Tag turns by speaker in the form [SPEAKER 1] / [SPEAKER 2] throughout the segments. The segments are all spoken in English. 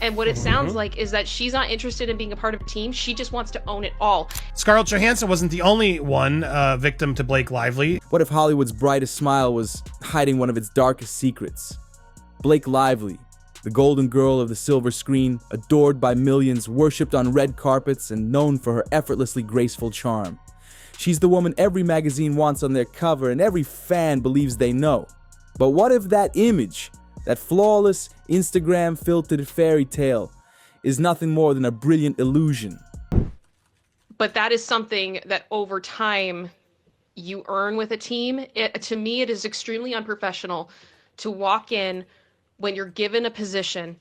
[SPEAKER 1] And what it sounds like is that she's not interested in being a part of a team. She just wants to own it all.
[SPEAKER 2] Scarlett Johansson wasn't the only one victim to Blake Lively.
[SPEAKER 3] What if Hollywood's brightest smile was hiding one of its darkest secrets? Blake Lively, the golden girl of the silver screen, adored by millions, worshipped on red carpets, and known for her effortlessly graceful charm. She's the woman every magazine wants on their cover and every fan believes they know. But what if that image, that flawless, Instagram-filtered fairy tale, is nothing more than a brilliant illusion?
[SPEAKER 1] But that is something that over time you earn with a team. To me, it is extremely unprofessional to walk in when you're given a position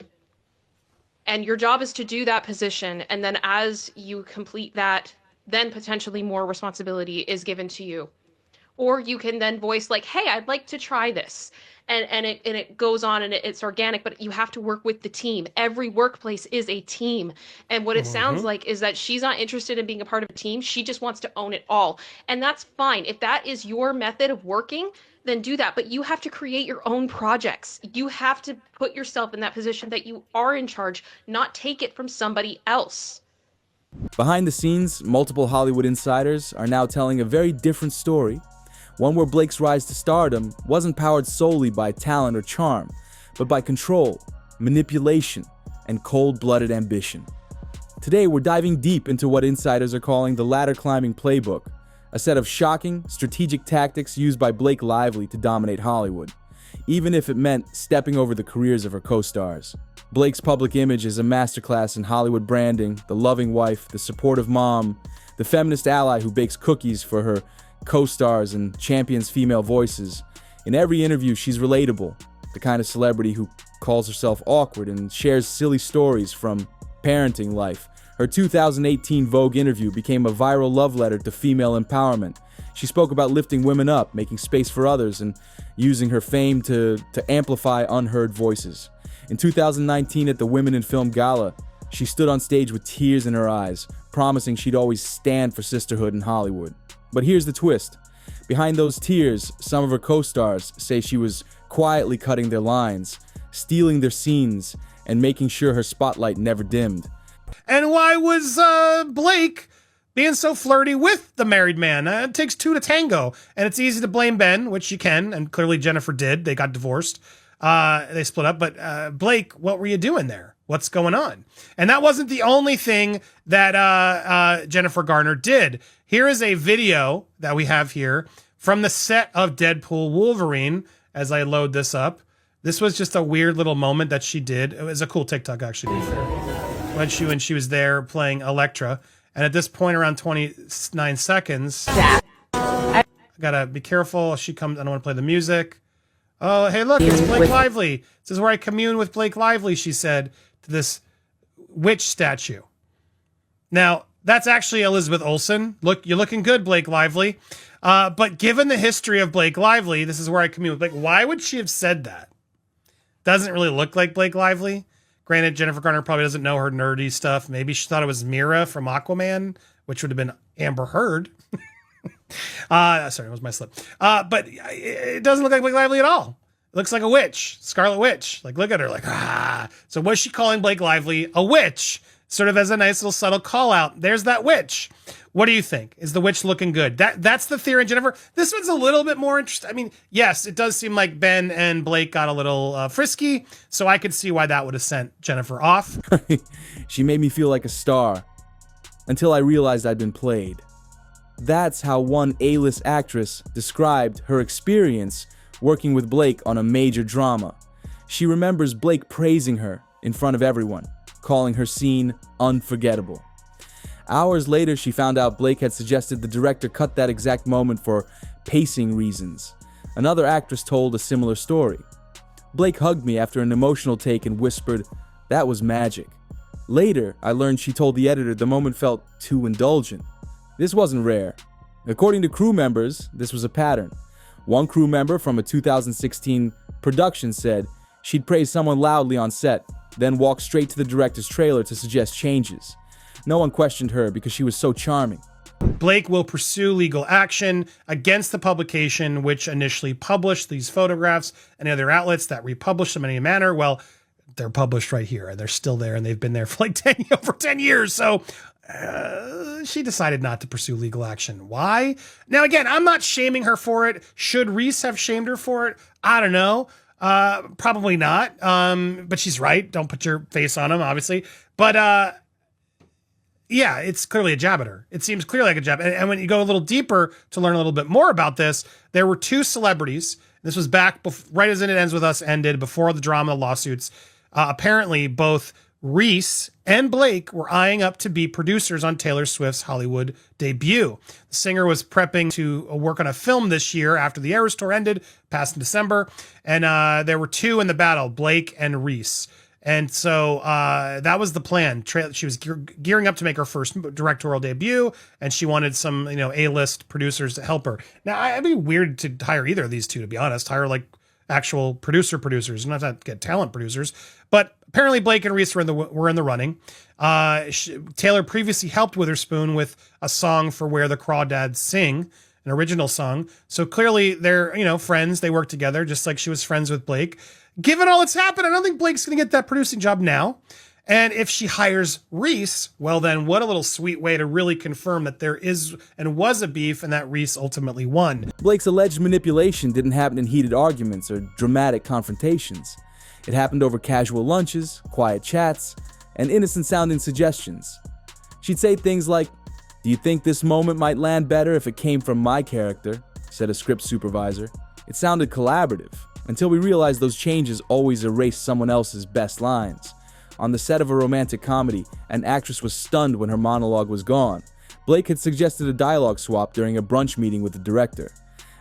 [SPEAKER 1] and your job is to do that position. And then as you complete that, then potentially more responsibility is given to you. Or you can then voice like, hey, I'd like to try this. And it goes on and it's organic, but you have to work with the team. Every workplace is a team. And what it sounds like is that she's not interested in being a part of a team. She just wants to own it all. And that's fine. If that is your method of working, then do that. But you have to create your own projects. You have to put yourself in that position that you are in charge, not take it from somebody else.
[SPEAKER 3] Behind the scenes, multiple Hollywood insiders are now telling a very different story. One where Blake's rise to stardom wasn't powered solely by talent or charm, but by control, manipulation, and cold-blooded ambition. Today, we're diving deep into what insiders are calling the ladder-climbing playbook, a set of shocking, strategic tactics used by Blake Lively to dominate Hollywood, even if it meant stepping over the careers of her co-stars. Blake's public image is a masterclass in Hollywood branding, the loving wife, the supportive mom, the feminist ally who bakes cookies for her co-stars and champions female voices. In every interview, she's relatable, the kind of celebrity who calls herself awkward and shares silly stories from parenting life. Her 2018 Vogue interview became a viral love letter to female empowerment. She spoke about lifting women up, making space for others, and using her fame to amplify unheard voices. In 2019 at the Women in Film Gala, she stood on stage with tears in her eyes, promising she'd always stand for sisterhood in Hollywood. But here's the twist. Behind those tears, some of her co-stars say she was quietly cutting their lines, stealing their scenes, and making sure her spotlight never dimmed.
[SPEAKER 2] And why was Blake being so flirty with the married man? It takes two to tango, and it's easy to blame Ben, which you can, and clearly Jennifer did. They got divorced. They split up, but Blake, what were you doing there? What's going on? And that wasn't the only thing that Jennifer Garner did. Here is a video that we have here from the set of Deadpool Wolverine as I load this up. This was just a weird little moment that she did. It was a cool TikTok, actually, when she was there playing Elektra. And at this point, around 29 seconds, I gotta be careful. She comes, I don't want to play the music. Oh, hey, look, it's Blake Lively. This is where I commune with Blake Lively, she said to this witch statue. Now, that's actually Elizabeth Olsen. Look, you're looking good, Blake Lively. But given the history of Blake Lively, this is where I commune with Blake. Why would she have said that? Doesn't really look like Blake Lively. Granted, Jennifer Garner probably doesn't know her nerdy stuff. Maybe she thought it was Mira from Aquaman, which would have been Amber Heard. Sorry, it was my slip. But it doesn't look like Blake Lively at all. It looks like a witch, Scarlet Witch. Like, look at her, like, ah. So was she calling Blake Lively a witch? Sort of as a nice little subtle call out. There's that witch. What do you think? Is the witch looking good? That's the theory, Jennifer. This one's a little bit more interesting. I mean, yes, it does seem like Ben and Blake got a little frisky, so I could see why that would have sent Jennifer off.
[SPEAKER 3] She made me feel like a star until I realized I'd been played. That's how one A-list actress described her experience working with Blake on a major drama. She remembers Blake praising her in front of everyone, calling her scene unforgettable. Hours later, she found out Blake had suggested the director cut that exact moment for pacing reasons. Another actress told a similar story. Blake hugged me after an emotional take and whispered, "That was magic." Later, I learned she told the editor the moment felt too indulgent. This wasn't rare. According to crew members, this was a pattern. One crew member from a 2016 production said she'd praise someone loudly on set, then walk straight to the director's trailer to suggest changes. No one questioned her because she was so charming.
[SPEAKER 2] Blake will pursue legal action against the publication which initially published these photographs and other outlets that republished them in any manner. Well, they're published right here, and they're still there, and they've been there for like over 10 years. So she decided not to pursue legal action. Why? Now, again, I'm not shaming her for it. Should Reese have shamed her for it? I don't know. Probably not. But she's right. Don't put your face on him, obviously. But yeah, it's clearly a jab at her. It seems clearly like a jab. And when you go a little deeper to learn a little bit more about this, there were two celebrities. This was back right as It Ends With Us ended, before the drama, the lawsuits. Apparently, both Reese and Blake were eyeing up to be producers on Taylor Swift's Hollywood debut. The singer was prepping to work on a film this year after the Eras Tour ended, passed in December. And there were two in the battle, Blake and Reese. And so that was the plan. She was gearing up to make her first directorial debut, and she wanted some, A-list producers to help her. Now, it'd be weird to hire either of these two, to be honest. Hire like actual producers, not to get talent producers. But apparently, Blake and Reese were in the running. Taylor previously helped Witherspoon with a song for Where the Crawdads Sing, an original song. So clearly, they're friends. They work together, just like she was friends with Blake. Given all that's happened, I don't think Blake's going to get that producing job now. And if she hires Reese, well, then what a little sweet way to really confirm that there is and was a beef and that Reese ultimately won.
[SPEAKER 3] Blake's alleged manipulation didn't happen in heated arguments or dramatic confrontations. It happened over casual lunches, quiet chats, and innocent-sounding suggestions. She'd say things like, "Do you think this moment might land better if it came from my character?" said a script supervisor. It sounded collaborative, until we realized those changes always erase someone else's best lines. On the set of a romantic comedy, an actress was stunned when her monologue was gone. Blake had suggested a dialogue swap during a brunch meeting with the director,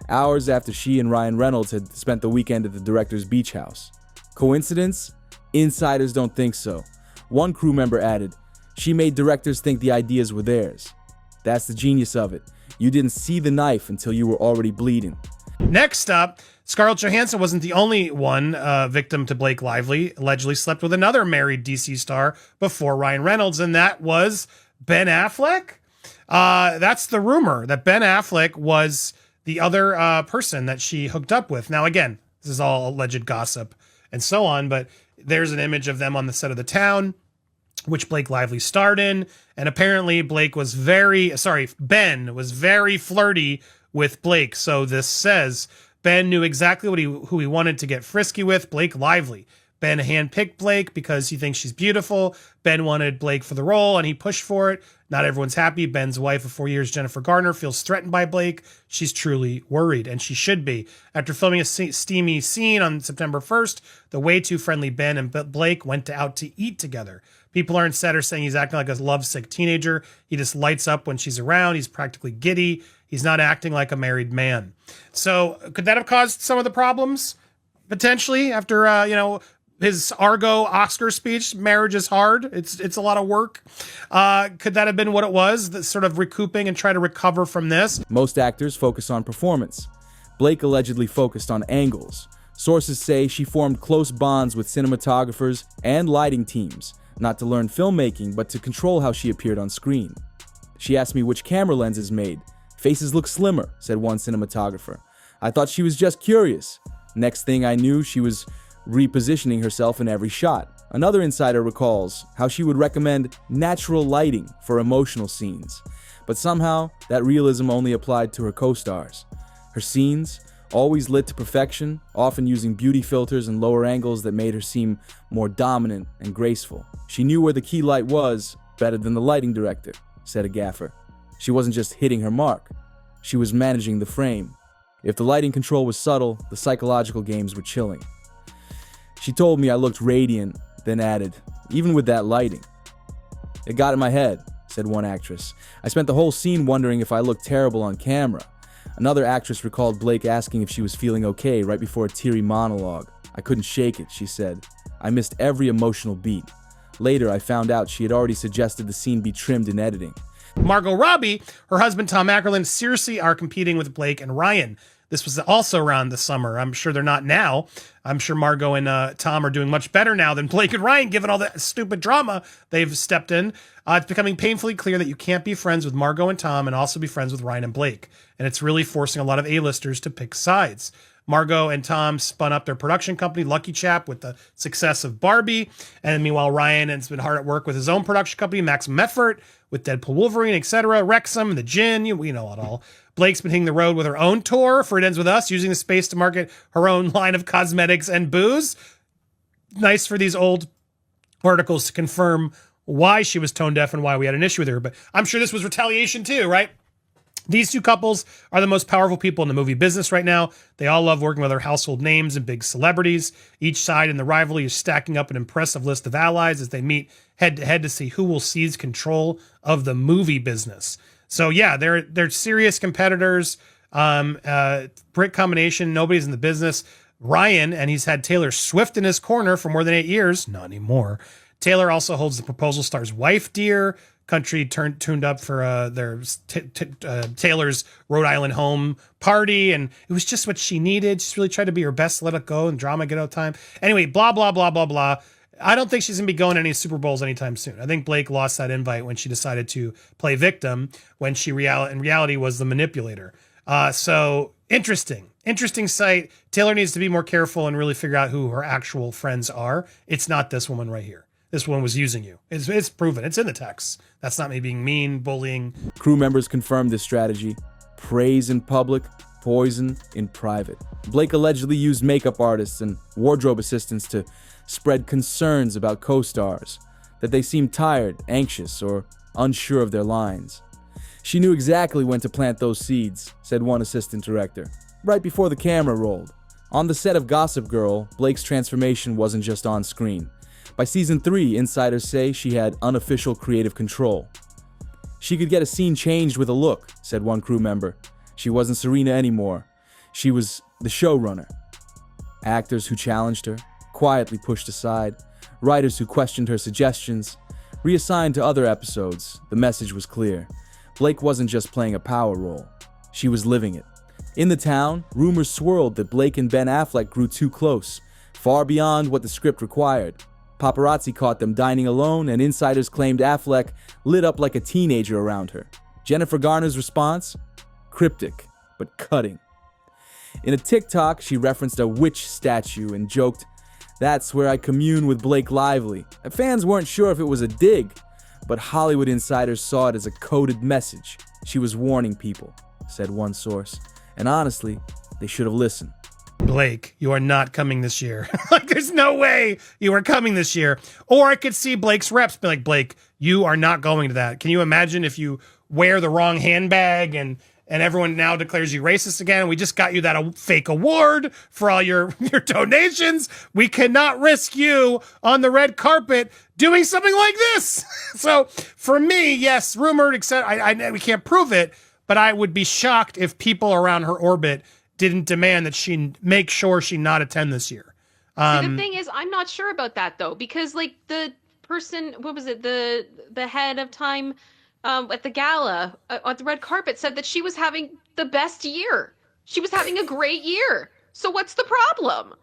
[SPEAKER 3] hours after she and Ryan Reynolds had spent the weekend at the director's beach house. Coincidence? Insiders don't think so. One crew member added, "She made directors think the ideas were theirs." That's the genius of it. You didn't see the knife until you were already bleeding.
[SPEAKER 2] Next up, Scarlett Johansson wasn't the only one victim to Blake Lively. Allegedly slept with another married DC star before Ryan Reynolds, and that was Ben Affleck. That's the rumor, that Ben Affleck was the other person that she hooked up with. Now, again, this is all alleged gossip and so on, but there's an image of them on the set of The Town, which Blake Lively starred in. And apparently Ben was very flirty with Blake. So this says Ben knew exactly who he wanted to get frisky with, Blake Lively. Ben handpicked Blake because he thinks she's beautiful. Ben wanted Blake for the role, and he pushed for it. Not everyone's happy. Ben's wife of 4 years, Jennifer Garner, feels threatened by Blake. She's truly worried, and she should be. After filming a steamy scene on September 1st, the way too friendly Ben and Blake went out to eat together. People on set are saying he's acting like a lovesick teenager. He just lights up when she's around. He's practically giddy. He's not acting like a married man. So could that have caused some of the problems? Potentially, after, his Argo Oscar speech, marriage is hard. It's a lot of work. Could that have been what it was? That sort of recouping and try to recover from this?
[SPEAKER 3] Most actors focus on performance. Blake allegedly focused on angles. Sources say she formed close bonds with cinematographers and lighting teams, not to learn filmmaking, but to control how she appeared on screen. She asked me which camera lenses made. "Faces look slimmer," said one cinematographer. "I thought she was just curious." Next thing I knew, she was repositioning herself in every shot. Another insider recalls how she would recommend natural lighting for emotional scenes, but somehow that realism only applied to her co-stars. Her scenes, always lit to perfection, often using beauty filters and lower angles that made her seem more dominant and graceful. "She knew where the key light was better than the lighting director," said a gaffer. "She wasn't just hitting her mark, she was managing the frame. If the lighting control was subtle, the psychological games were chilling." She told me I looked radiant, then added, "Even with that lighting." "It got in my head," said one actress. "I spent the whole scene wondering if I looked terrible on camera." Another actress recalled Blake asking if she was feeling okay right before a teary monologue. "I couldn't shake it," she said. "I missed every emotional beat." Later, I found out she had already suggested the scene be trimmed in editing.
[SPEAKER 2] Margot Robbie, her husband Tom Ackerlund, seriously are competing with Blake and Ryan. This was also around the summer. I'm sure they're not now. I'm sure Margot and Tom are doing much better now than Blake and Ryan, given all the stupid drama they've stepped in. It's becoming painfully clear that you can't be friends with Margot and Tom and also be friends with Ryan and Blake. And it's really forcing a lot of A-listers to pick sides. Margot and Tom spun up their production company, Lucky Chap, with the success of Barbie. And meanwhile, Ryan has been hard at work with his own production company, Maximum Effort, with Deadpool Wolverine, etc. Wrexham, The Gin, we know it all. Blake's been hitting the road with her own tour for It Ends With Us, using the space to market her own line of cosmetics and booze. Nice for these old articles to confirm why she was tone deaf and why we had an issue with her. But I'm sure this was retaliation too, right? These two couples are the most powerful people in the movie business right now. They all love working with their household names and big celebrities. Each side in the rivalry is stacking up an impressive list of allies as they meet head to head to see who will seize control of the movie business. So yeah, they're serious competitors. Brick combination. Nobody's in the business. Ryan, and he's had Taylor Swift in his corner for more than 8 years. Not anymore. Taylor also holds the proposal star's wife dear. Country tuned up for their Taylor's Rhode Island home party, and it was just what she needed. She's really tried to be her best, let it go, and drama get out time. Anyway, blah, blah, blah, blah, blah. I don't think she's going to be going to any Super Bowls anytime soon. I think Blake lost that invite when she decided to play victim, when she in reality was the manipulator. So interesting site. Taylor needs to be more careful and really figure out who her actual friends are. It's not this woman right here. This one was using you. It's proven. It's in the text. That's not me being mean, bullying.
[SPEAKER 3] Crew members confirmed this strategy. Praise in public, poison in private. Blake allegedly used makeup artists and wardrobe assistants to spread concerns about co-stars, that they seemed tired, anxious, or unsure of their lines. She knew exactly when to plant those seeds, said one assistant director, right before the camera rolled. On the set of Gossip Girl, Blake's transformation wasn't just on screen. By season 3, insiders say she had unofficial creative control. She could get a scene changed with a look, said one crew member. She wasn't Serena anymore. She was the showrunner. Actors who challenged her, quietly pushed aside. Writers who questioned her suggestions, reassigned to other episodes. The message was clear. Blake wasn't just playing a power role. She was living it. In the town, rumors swirled that Blake and Ben Affleck grew too close, far beyond what the script required. Paparazzi caught them dining alone, and insiders claimed Affleck lit up like a teenager around her. Jennifer Garner's response? Cryptic, but cutting. In a TikTok, she referenced a witch statue and joked, "That's where I commune with Blake Lively." Fans weren't sure if it was a dig, but Hollywood insiders saw it as a coded message. She was warning people, said one source. And honestly, they should have listened.
[SPEAKER 2] Blake, you are not coming this year. Like, there's no way you are coming this year. Or I could see Blake's reps be like, Blake, you are not going to that. Can you imagine if you wear the wrong handbag and everyone now declares you racist again? We just got you that fake award for all your donations. We cannot risk you on the red carpet doing something like this. So for me, yes, rumored, etc. We can't prove it, but I would be shocked if people around her orbit didn't demand that she make sure she not attend this year.
[SPEAKER 1] See, the thing is, I'm not sure about that though, because like the person, what was it, the head of Time at the gala on the red carpet said that she was having the best year. She was having a great year. So what's the problem?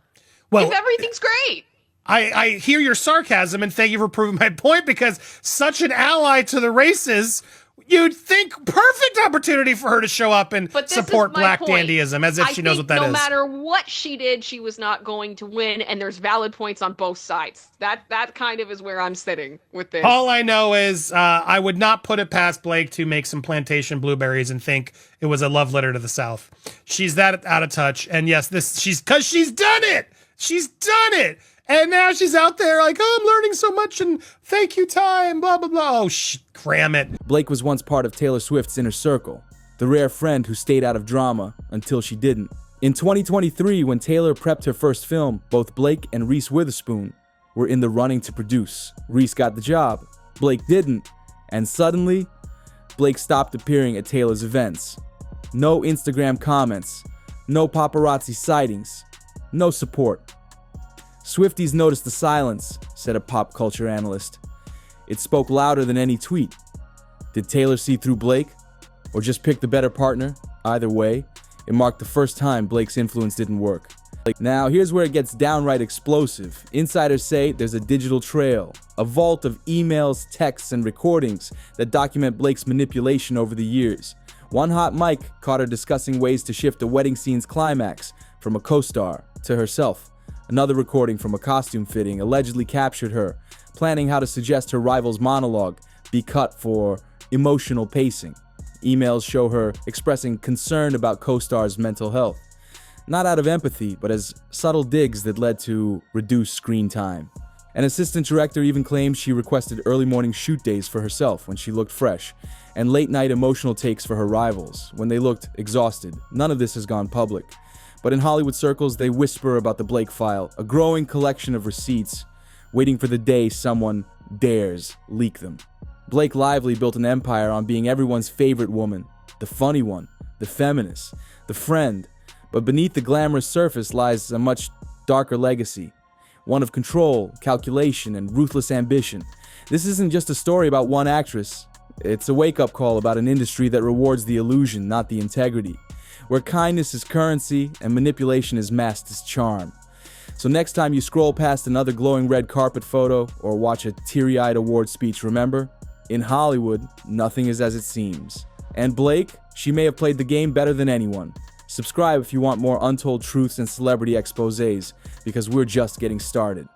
[SPEAKER 2] Well,
[SPEAKER 1] if everything's great.
[SPEAKER 2] I hear your sarcasm, and thank you for proving my point, because such an ally to the races, you'd think perfect opportunity for her to show up and support black dandyism, as if she knows what that is.
[SPEAKER 1] No matter what she did, she was not going to win, and there's valid points on both sides. That kind of is where I'm sitting with this.
[SPEAKER 2] All I know is I would not put it past Blake to make some plantation blueberries and think it was a love letter to the South. She's that out of touch, and yes, she's done it. She's done it. And now she's out there like, oh, I'm learning so much, and thank you, Time, blah, blah, blah. Oh, cram it.
[SPEAKER 3] Blake was once part of Taylor Swift's inner circle, the rare friend who stayed out of drama until she didn't. In 2023, when Taylor prepped her first film, both Blake and Reese Witherspoon were in the running to produce. Reese got the job, Blake didn't, and suddenly, Blake stopped appearing at Taylor's events. No Instagram comments, no paparazzi sightings, no support. Swifties noticed the silence, said a pop culture analyst. It spoke louder than any tweet. Did Taylor see through Blake? Or just pick the better partner? Either way, it marked the first time Blake's influence didn't work. Now, here's where it gets downright explosive. Insiders say there's a digital trail, a vault of emails, texts, and recordings that document Blake's manipulation over the years. One hot mic caught her discussing ways to shift a wedding scene's climax, from a co-star to herself. Another recording from a costume fitting allegedly captured her, planning how to suggest her rival's monologue be cut for emotional pacing. Emails show her expressing concern about co-star's mental health, not out of empathy, but as subtle digs that led to reduced screen time. An assistant director even claims she requested early morning shoot days for herself when she looked fresh, and late night emotional takes for her rivals when they looked exhausted. None of this has gone public, but in Hollywood circles they whisper about the Blake file, a growing collection of receipts, waiting for the day someone dares leak them. Blake Lively built an empire on being everyone's favorite woman, the funny one, the feminist, the friend, but beneath the glamorous surface lies a much darker legacy. One of control, calculation, and ruthless ambition. This isn't just a story about one actress. It's a wake-up call about an industry that rewards the illusion, not the integrity. Where kindness is currency and manipulation is masked as charm. So next time you scroll past another glowing red carpet photo or watch a teary-eyed award speech, remember, in Hollywood, nothing is as it seems. And Blake, she may have played the game better than anyone. Subscribe if you want more untold truths and celebrity exposés, because we're just getting started.